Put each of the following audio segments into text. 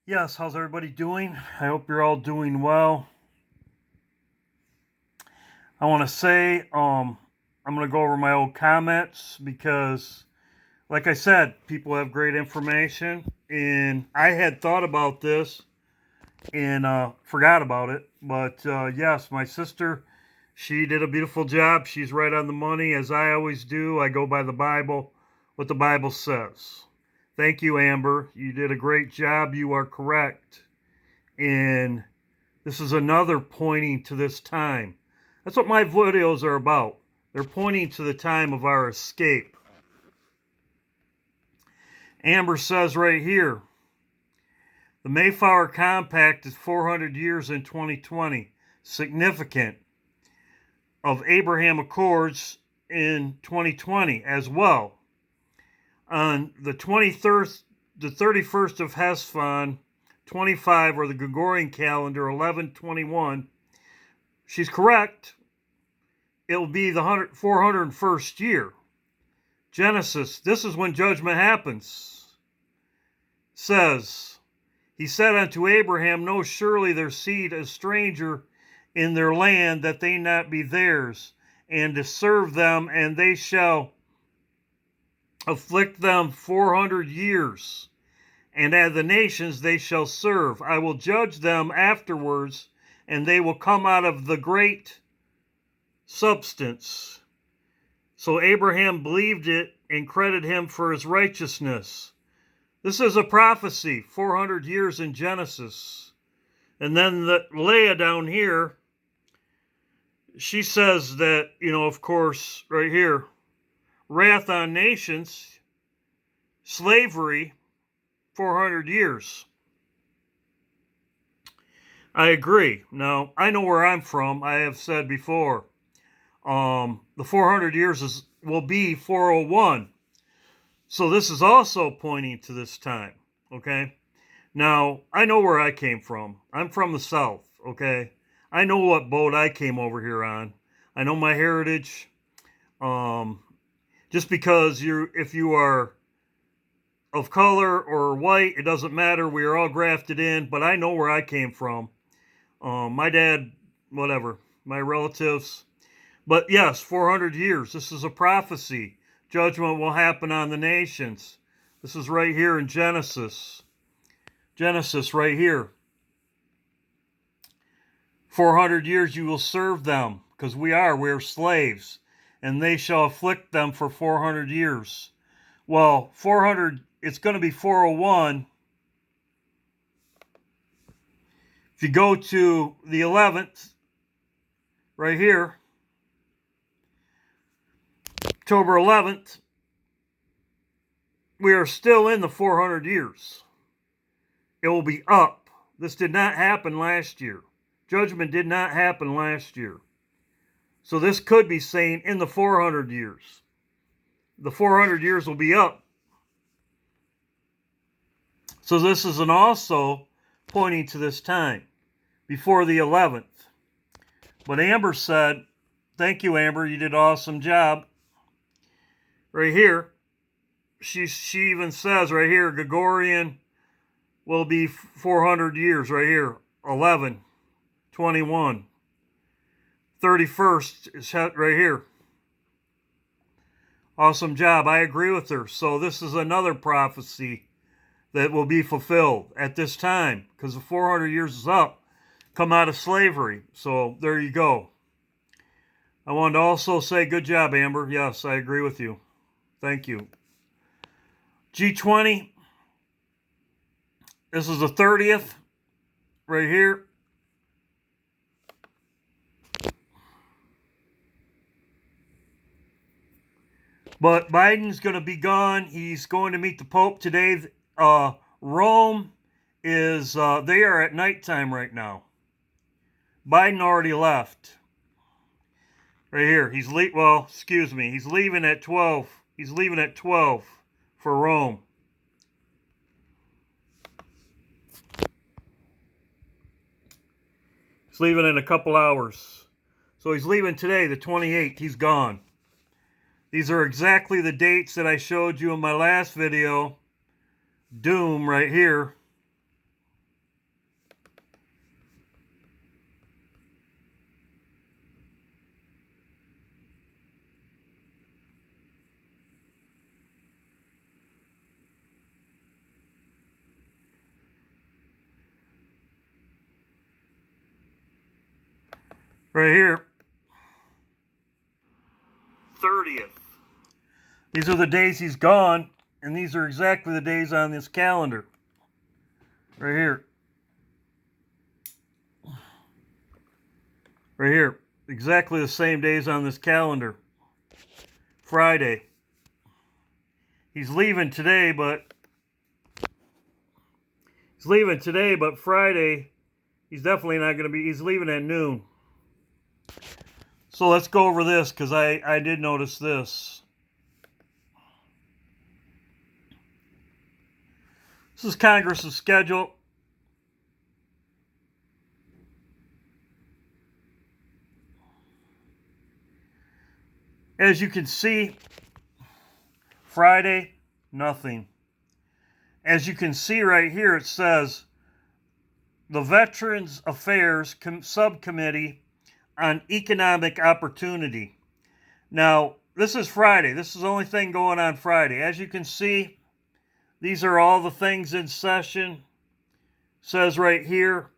Yes, how's everybody doing? I hope you're all doing well. I want to say I'm going to go over my old comments because, like I said, people have great information, and I had thought about this and forgot about it. But yes, my sister, she did a beautiful job. She's right on the money, as I always do. I go by the Bible, what the Bible says. Thank you, Amber. You did a great job. You are correct. And this is another pointing to this time. That's what my videos are about. They're pointing to the time of our escape. Amber says right here, the Mayflower Compact is 400 years in 2020. Significant. Of Abraham Accords in 2020 as well. On the 23rd, the 31st of Hesfon, 25, or the Gregorian calendar, 11/21, she's correct. It will be the 401st year. Genesis, this is when judgment happens. Says, he said unto Abraham, know surely their seed a stranger in their land, that they not be theirs, and to serve them, and they shall afflict them 400 years. And as the nations they shall serve. I will judge them afterwards, and they will come out of the great substance. So Abraham believed it and credited him for his righteousness. This is a prophecy, 400 years in Genesis. And then Leah down here, she says that, of course, right here, wrath on nations, slavery, 400 years. I agree. Now, I know where I'm from. I have said before, the 400 years will be 401. So this is also pointing to this time, okay? Now, I know where I came from. I'm from the South, okay? I know what boat I came over here on. I know my heritage. Just because if you are of color or white, it doesn't matter. We are all grafted in, but I know where I came from. My dad, whatever, my relatives. But yes, 400 years. This is a prophecy. Judgment will happen on the nations. This is right here in Genesis. Genesis right here. 400 years you will serve them, because we're slaves, and they shall afflict them for 400 years. Well, 400, it's going to be 401. If you go to the 11th, right here, October 11th, we are still in the 400 years. It will be up. This did not happen last year. Judgment did not happen last year. So this could be saying in the 400 years. The 400 years will be up. So this is also pointing to this time, before the 11th. But Amber said, thank you, Amber, you did an awesome job. Right here, she even says right here, Gregorian will be 400 years right here, 11/21. 31st is right here. Awesome job. I agree with her. So this is another prophecy that will be fulfilled at this time, because the 400 years is up. Come out of slavery. So there you go. I wanted to also say good job, Amber. Yes, I agree with you. Thank you. G20. This is the 30th right here. But Biden's going to be gone. He's going to meet the Pope today. Rome is, they are at nighttime right now. Biden already left. Right here. He's leaving at 12. He's leaving at 12 for Rome. He's leaving in a couple hours. So he's leaving today, the 28th. He's gone. These are exactly the dates that I showed you in my last video. Doom right here. Right here, 30th. These are the days he's gone, and these are exactly the days on this calendar. Right here. Right here. Exactly the same days on this calendar. Friday. He's leaving today, but Friday, he's definitely not going to be, he's leaving at noon. So let's go over this, because I did notice this. This is Congress's schedule. As you can see, Friday, nothing. As you can see right here, it says the Veterans Affairs Subcommittee on Economic Opportunity. Now, this is Friday. This is the only thing going on Friday. As you can see, these are all the things in session. It says right here,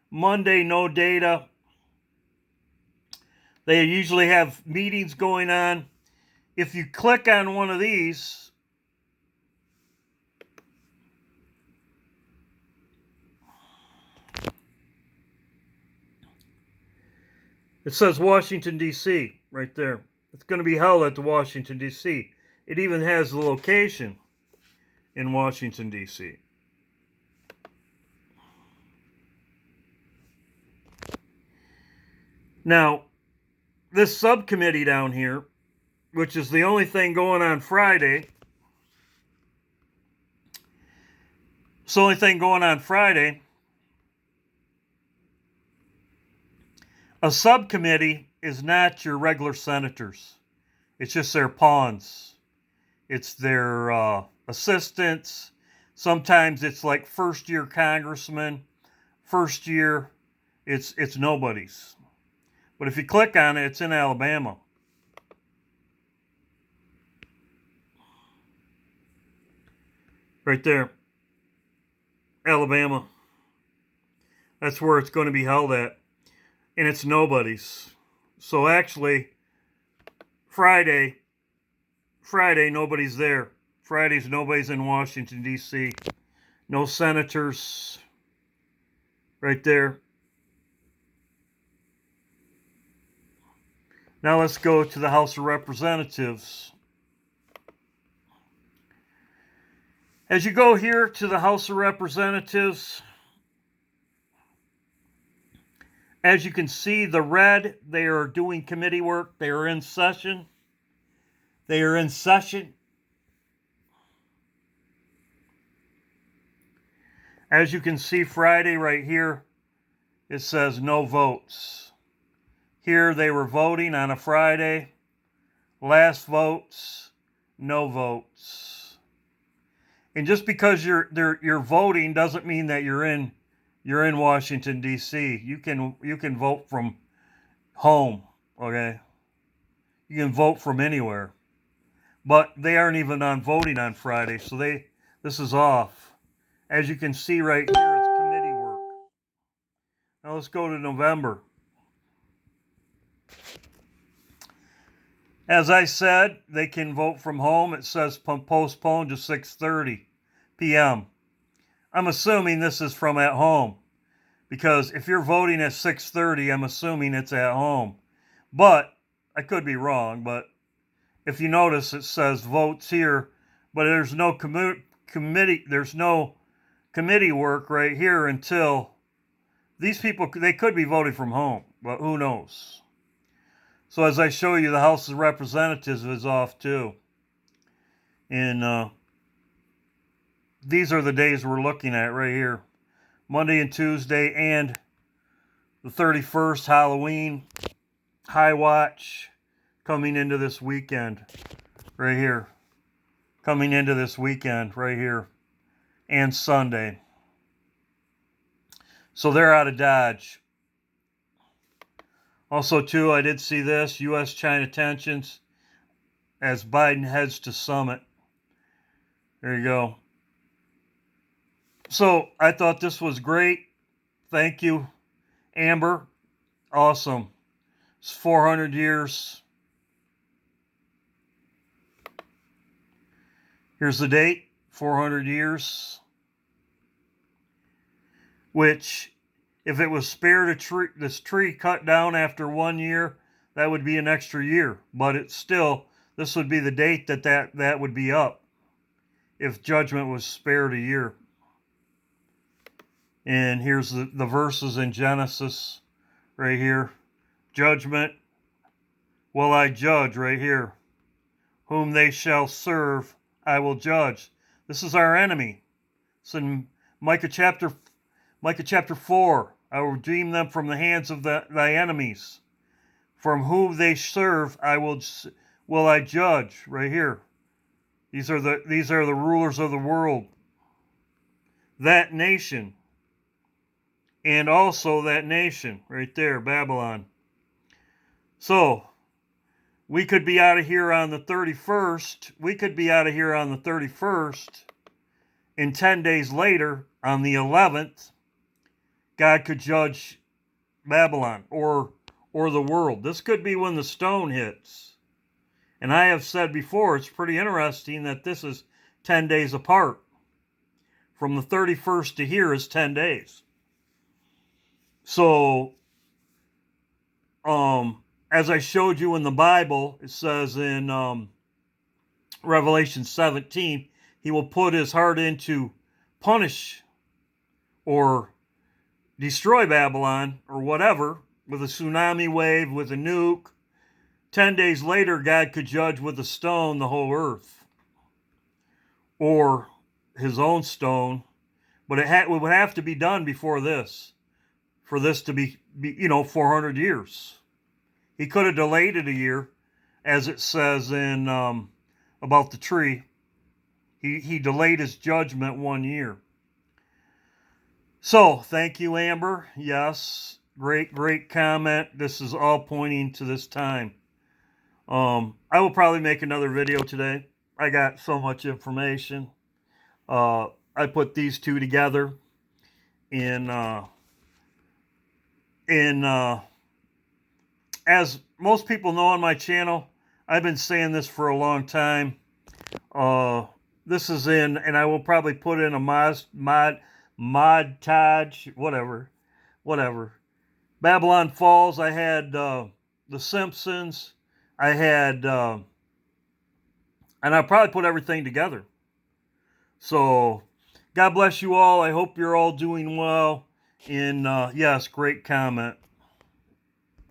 Monday, no data. They usually have meetings going on. If you click on one of these, it says Washington, D.C. right there. It's going to be held at the Washington, D.C. It even has the location in Washington, D.C. Now, this subcommittee down here, which is the only thing going on Friday, a subcommittee is not your regular senators. It's just their pawns. It's their assistants. Sometimes it's like first-year congressmen. First year, it's nobody's. But if you click on it, it's in Alabama. Right there. Alabama. That's where it's going to be held at. And it's nobody's. So actually, Friday, nobody's there. Fridays, nobody's in Washington, D.C. No senators. Right there. Now let's go to the House of Representatives. As you go here to the House of Representatives, as you can see, the red, they are doing committee work. They are in session. They are in session. As you can see, Friday right here, it says no votes. Here they were voting on a Friday. Last votes, no votes. And just because you're voting doesn't mean that you're in Washington, D.C. You can vote from home, okay? You can vote from anywhere. But they aren't even on voting on Friday, so this is off. As you can see right here, it's committee work. Now let's go to November. As I said, they can vote from home. It says postponed to 6:30 p.m. I'm assuming this is from at home, because if you're voting at 6:30, I'm assuming it's at home. But I could be wrong, but if you notice, it says votes here, but there's no committee work right here until these people, they could be voting from home, but who knows? So as I show you, the House of Representatives is off too. And these are the days we're looking at right here. Monday and Tuesday and the 31st, Halloween, High Watch, coming into this weekend right here. Coming into this weekend right here. And Sunday. So they're out of Dodge. Also, too, I did see this, U.S.-China tensions as Biden heads to summit. There you go. So I thought this was great. Thank you, Amber. Awesome. It's 400 years. Here's the date, 400 years. Which, if it was spared this tree cut down after 1 year, that would be an extra year. But it's still, this would be the date that would be up if judgment was spared a year. And here's the verses in Genesis right here. Judgment will I judge right here. Whom they shall serve, I will judge. This is our enemy. It's in Micah chapter 4. I will redeem them from the hands of thy enemies. From whom they serve, will I judge. Right here. These are the rulers of the world. That nation. And also that nation. Right there, Babylon. So, we could be out of here on the 31st. We could be out of here on the 31st. And 10 days later, on the 11th, God could judge Babylon or the world. This could be when the stone hits. And I have said before, it's pretty interesting that this is 10 days apart. From the 31st to here is 10 days. So, as I showed you in the Bible, it says in Revelation 17, he will put his heart into punish or destroy Babylon or whatever with a tsunami wave, with a nuke. 10 days later, God could judge with a stone the whole earth. Or his own stone. But it would have to be done before this. For this to be 400 years. He could have delayed it a year, as it says in about the tree. He delayed his judgment 1 year. So, thank you, Amber. Yes, great comment. This is all pointing to this time. I will probably make another video today. I got so much information. I put these two together as most people know on my channel, I've been saying this for a long time. This is in, and I will probably put in a montage, whatever. Babylon Falls. I had The Simpsons. I had, and I'll probably put everything together. So, God bless you all. I hope you're all doing well. And yes, great comment.